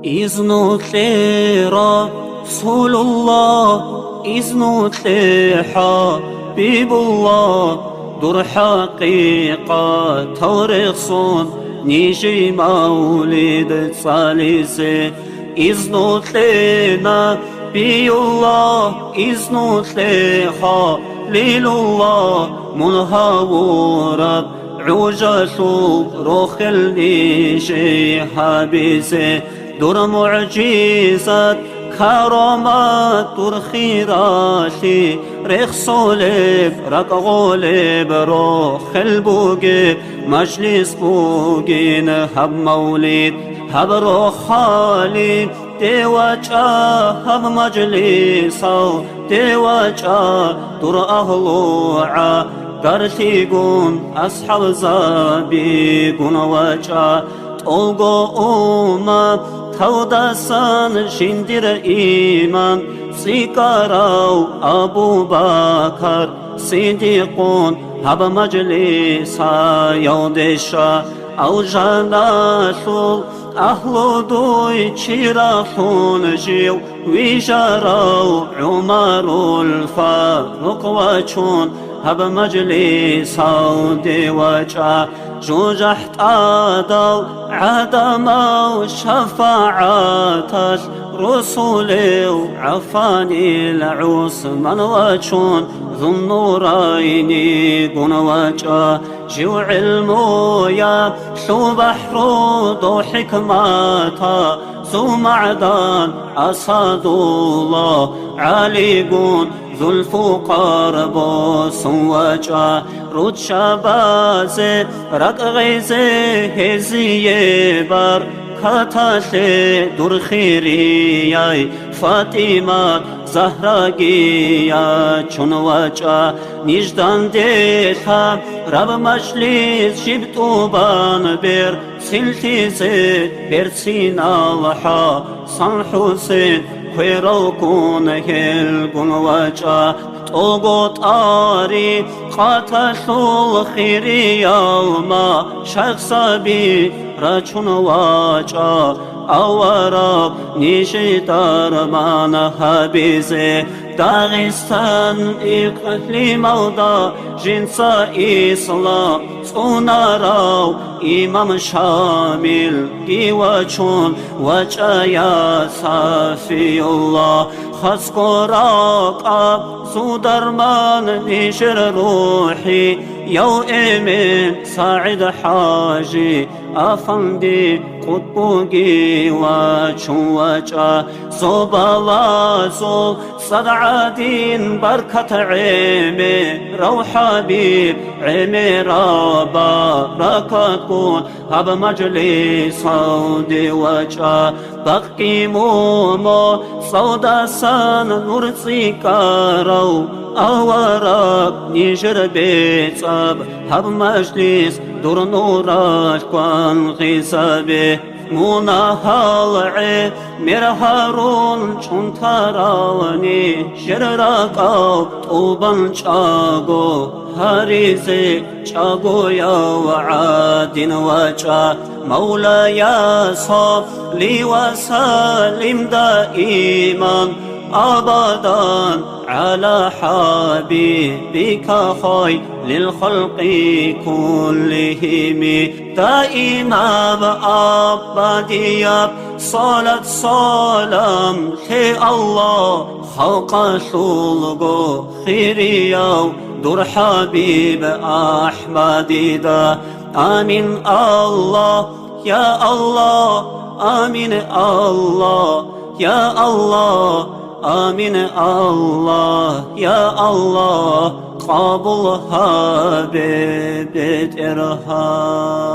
إذنوتلي رسول الله إذنوتلي حبيب الله دور حقيقة تاريخ صون نيجي مولد صاليسي إذنوتلي نبي الله إذنوتلي خليل الله منهورب عجلو روخ النيجي حبيسي دور معجزات كرامات دور خيراتي ريخ صليب رق غولب روخ البوغي مجلس بوغين هب مولد هب روخ خالي ديواجا هب مجلسو ديواجا دور أهلوعا قرتيقون أصحاب زابيقون واجا تولغو توداسان شندر إيمان سيكاراو أبو بكر صديقون هب مجلسا يودشا أو جناشول أهل دوي تشيرافون جيو ويجاراو عمر الفاروق وچون هب مجلسا ديواجا جوجحت آدو عدم شفاعتش رسولي وعفاني العثمان وچون ذو النورين قن وجا جيو علمو يا شو بحر دو حكماتا ذو معدان أسد الله علي قن ذو الفقار بوس وجا رود شبازي رق غيزي هزي بار كتاشي دور خيري فاطمة زهراقية چون وجا نجدان ديتا رب مجلس جبتو بان بير سلتيزي بيرسين الحا صن حسين خيرو كون هل كون وجا توغوت آري قاتل خيري يوما شخص بي رچون واجا أورا نيشي درمان حبيزي داغستان إقلي مودا جنسا إسلام سوناراو إمام شامل جيوچون وجا يا صافي الله خسكو راقا سودرمان نشر روحي يو إمين ساعد حاجي أفندي قطبوغي وچون وجا صوبالازو صدعادين بركة عيمي رو حبيب عيمي رابا ركتكون هب مجلس صودي وجا بقي مومو صودا سان نرسي كارو أورق نجر بيتاب هب مجلس دور نوراش كوان غيسابي مونا هالعي مير هارون چون تراوني شرراقاو طوبان چاقو هاريزي چاقو يا وعادين وجا مولاي صلي وسلم دائما أبدا على حبيبك خير للخلق كلهم دائما بأبدية صلاة سلام في الله خلق شلقو خيريو دور حبيب أحمد دا آمين الله يا الله آمين الله يا الله آمين الله يا الله قبولها ببيت إرهان.